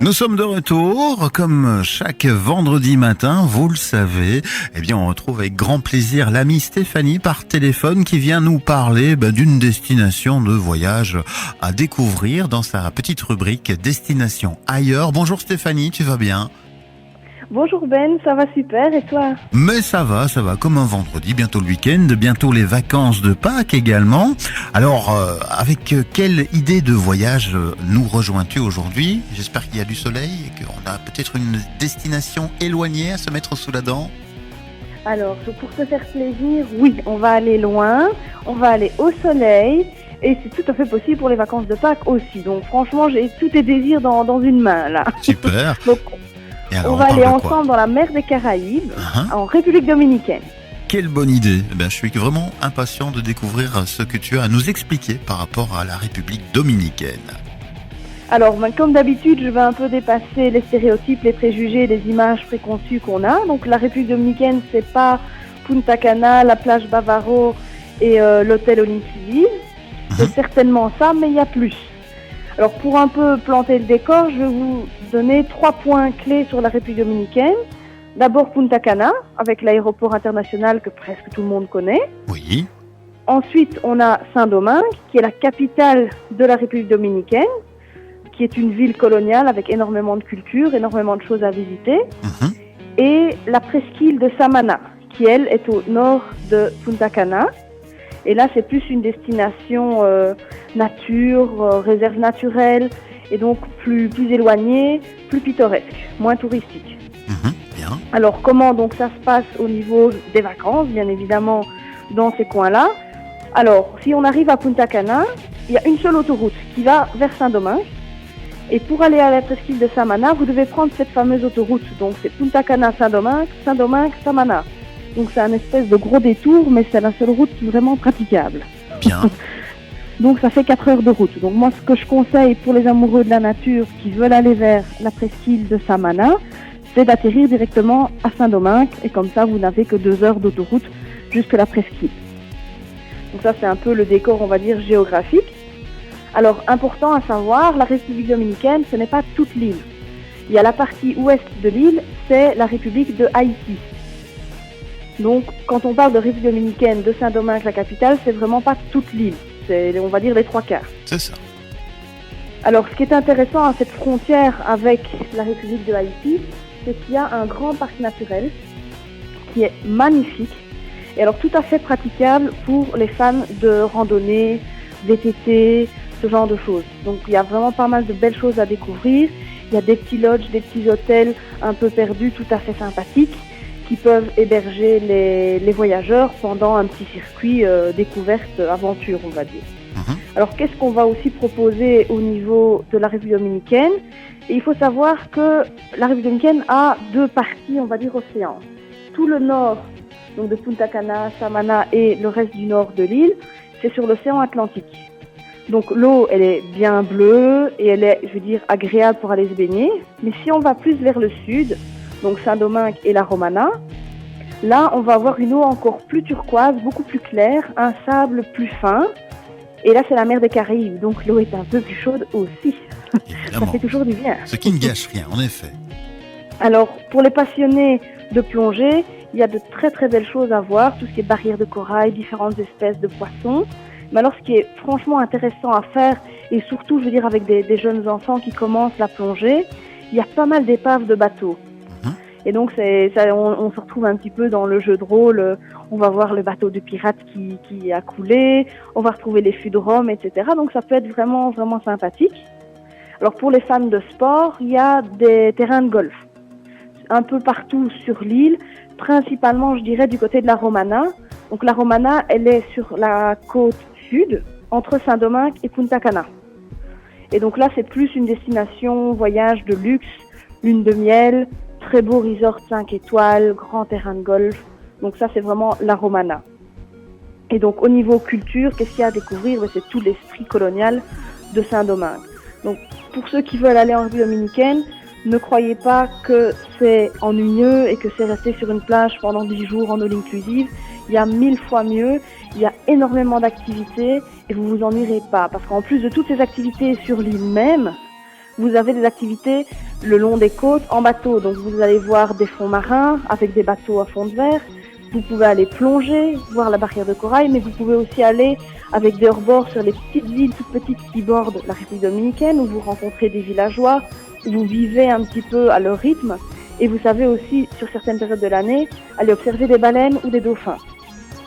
Nous sommes de retour, comme chaque vendredi matin, vous le savez. Eh bien, on retrouve avec grand plaisir l'amie Stéphanie par téléphone qui vient nous parler d'une destination de voyage à découvrir dans sa petite rubrique Destination ailleurs. Bonjour Stéphanie, tu vas bien ? Bonjour Ben, ça va super et toi ? Mais ça va comme un vendredi, bientôt le week-end, bientôt les vacances de Pâques également. Alors, avec quelle idée de voyage nous rejoins-tu aujourd'hui ? J'espère qu'il y a du soleil et qu'on a peut-être une destination éloignée à se mettre sous la dent. Alors, pour te faire plaisir, oui, on va aller loin, on va aller au soleil et c'est tout à fait possible pour les vacances de Pâques aussi. Donc franchement, j'ai tous tes désirs dans une main là. Super. Donc, alors, on va aller ensemble dans la mer des Caraïbes, en République dominicaine. Quelle bonne idée. Je suis vraiment impatient de découvrir ce que tu as à nous expliquer par rapport à la République dominicaine. Alors, comme d'habitude, je vais un peu dépasser les stéréotypes, les préjugés, les images préconçues qu'on a. Donc, la République dominicaine, c'est pas Punta Cana, la plage Bavaro et l'hôtel All Inclusive. C'est certainement ça, mais il y a plus. Alors, pour un peu planter le décor, je vais vous donner 3 points clés sur la République dominicaine. D'abord, Punta Cana, avec l'aéroport international que presque tout le monde connaît. Oui. Ensuite, on a Saint-Domingue, qui est la capitale de la République dominicaine, qui est une ville coloniale avec énormément de culture, énormément de choses à visiter. Et la presqu'île de Samana, qui, elle, est au nord de Punta Cana. Et là, c'est plus une destination nature, réserve naturelle, et donc plus éloignée, plus pittoresque, moins touristique. Bien. Alors, comment donc ça se passe au niveau des vacances, bien évidemment, dans ces coins-là ? Alors, si on arrive à Punta Cana, il y a une seule autoroute qui va vers Saint-Domingue. Et pour aller à la presqu'île de Samana, vous devez prendre cette fameuse autoroute. Donc, c'est Punta Cana, Saint-Domingue, Saint-Domingue, Samana. Donc, c'est un espèce de gros détour, mais c'est la seule route vraiment praticable. Bien. Donc, ça fait 4 heures de route. Donc, moi, ce que je conseille pour les amoureux de la nature qui veulent aller vers la presqu'île de Samana, c'est d'atterrir directement à Saint-Domingue. Et comme ça, vous n'avez que 2 heures d'autoroute jusqu'à la presqu'île. Donc, ça, c'est un peu le décor, on va dire, géographique. Alors, important à savoir, la République dominicaine, ce n'est pas toute l'île. Il y a la partie ouest de l'île, c'est la République de Haïti. Donc, quand on parle de République dominicaine, de Saint-Domingue, la capitale, c'est vraiment pas toute l'île. C'est, on va dire, les 3/4. C'est ça. Alors, ce qui est intéressant à cette frontière avec la République de Haïti, c'est qu'il y a un grand parc naturel qui est magnifique et alors tout à fait praticable pour les fans de randonnée, VTT, ce genre de choses. Donc, il y a vraiment pas mal de belles choses à découvrir. Il y a des petits lodges, des petits hôtels un peu perdus, tout à fait sympathiques, qui peuvent héberger les voyageurs pendant un petit circuit découverte, aventure, on va dire. Alors, qu'est-ce qu'on va aussi proposer au niveau de la République dominicaine ? Et il faut savoir que la République dominicaine a 2 parties, on va dire, océans. Tout le nord, donc de Punta Cana, Samana et le reste du nord de l'île, c'est sur l'océan Atlantique. Donc, l'eau, elle est bien bleue et elle est, je veux dire, agréable pour aller se baigner. Mais si on va plus vers le sud, donc Saint-Domingue et la Romana, là, on va avoir une eau encore plus turquoise, beaucoup plus claire, un sable plus fin. Et là, c'est la mer des Caraïbes, donc l'eau est un peu plus chaude aussi. Évidemment. Ça fait toujours du bien. Ce qui ne gâche rien, en effet. Alors, pour les passionnés de plongée, il y a de très très belles choses à voir, tout ce qui est barrières de corail, différentes espèces de poissons. Mais alors, ce qui est franchement intéressant à faire, et surtout, je veux dire, avec des jeunes enfants qui commencent la plongée, il y a pas mal d'épaves de bateaux. Et donc, on se retrouve un petit peu dans le jeu de rôle. On va voir le bateau de pirate qui a coulé, on va retrouver les fûts de Rome, etc. Donc, ça peut être vraiment, vraiment sympathique. Alors, pour les fans de sport, il y a des terrains de golf un peu partout sur l'île, principalement, je dirais, du côté de la Romana. Donc, la Romana, elle est sur la côte sud, entre Saint-Domingue et Punta Cana. Et donc là, c'est plus une destination voyage de luxe, lune de miel, très beau resort 5 étoiles, grand terrain de golf. Donc ça, c'est vraiment la Romana. Et donc, au niveau culture, qu'est-ce qu'il y a à découvrir ? C'est tout l'esprit colonial de Saint-Domingue. Donc, pour ceux qui veulent aller en République dominicaine, ne croyez pas que c'est ennuyeux et que c'est rester sur une plage pendant 10 jours en all inclusive. Il y a 1000 fois mieux, il y a énormément d'activités et vous vous ennuierez pas. Parce qu'en plus de toutes ces activités sur l'île même, vous avez des activités le long des côtes en bateau. Donc vous allez voir des fonds marins avec des bateaux à fond de verre. Vous pouvez aller plonger, voir la barrière de corail, mais vous pouvez aussi aller avec des hors-bords sur les petites îles toutes petites qui bordent la République dominicaine, où vous rencontrez des villageois, où vous vivez un petit peu à leur rythme. Et vous savez aussi, sur certaines périodes de l'année, aller observer des baleines ou des dauphins.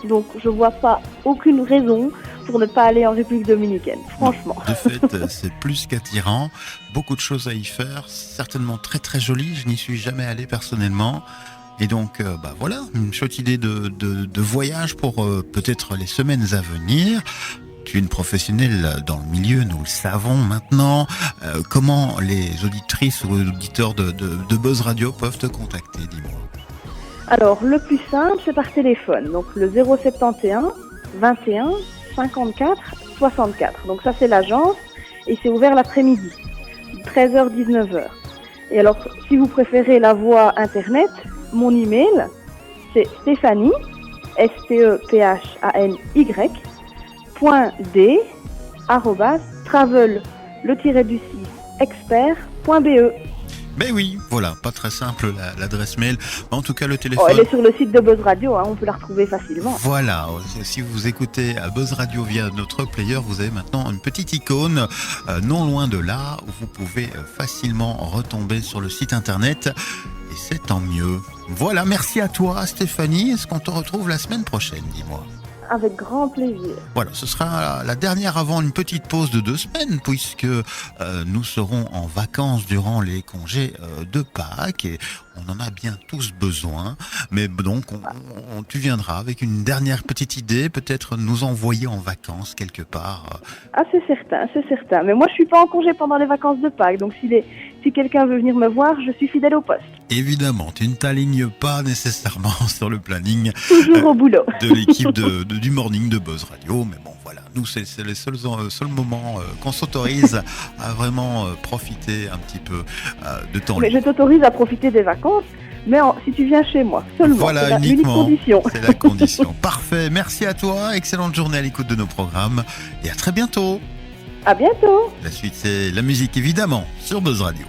Donc je vois pas aucune raison pour ne pas aller en République dominicaine, franchement. De fait, c'est plus qu'attirant. Beaucoup de choses à y faire. Certainement très très joli. Je n'y suis jamais allé personnellement. Et donc, voilà, une chouette idée de voyage pour peut-être les semaines à venir. Tu es une professionnelle dans le milieu, nous le savons maintenant. Comment les auditrices ou auditeurs de Buzz Radio peuvent te contacter, dis-moi. Alors, le plus simple, c'est par téléphone. Donc, le 071 21 54 64. Donc, ça, c'est l'agence et c'est ouvert l'après-midi, 13h-19h. Et alors, si vous préférez la voie Internet, mon email, c'est Stéphanie, STEPHANY, .d, @travel, expert.be. Ben oui, voilà, pas très simple l'adresse mail. En tout cas, le Oh, téléphone... elle est sur le site de Buzz Radio, on peut la retrouver facilement. Voilà, si vous écoutez Buzz Radio via notre player, vous avez maintenant une petite icône non loin de là où vous pouvez facilement retomber sur le site internet et c'est tant mieux. Voilà, merci à toi Stéphanie. Est-ce qu'on te retrouve la semaine prochaine, dis-moi? Avec grand plaisir. Voilà, ce sera la dernière avant une petite pause de 2 semaines puisque nous serons en vacances durant les congés de Pâques et on en a bien tous besoin. Mais donc, tu viendras avec une dernière petite idée, peut-être nous envoyer en vacances quelque part. Ah, c'est certain, c'est certain. Mais moi, je suis pas en congé pendant les vacances de Pâques, donc si quelqu'un veut venir me voir, je suis fidèle au poste. Évidemment, tu ne t'alignes pas nécessairement sur le planning Toujours au boulot. de l'équipe du morning de Buzz Radio, mais bon voilà, nous c'est les seuls moments qu'on s'autorise à vraiment profiter un petit peu de temps Mais libre. je t'autorise à profiter des vacances, mais si tu viens chez moi seulement. Voilà, c'est l'unique uniquement, condition. c'est la condition. Parfait, merci à toi, excellente journée à l'écoute de nos programmes et à très bientôt. À bientôt. La suite c'est la musique évidemment sur Buzz Radio.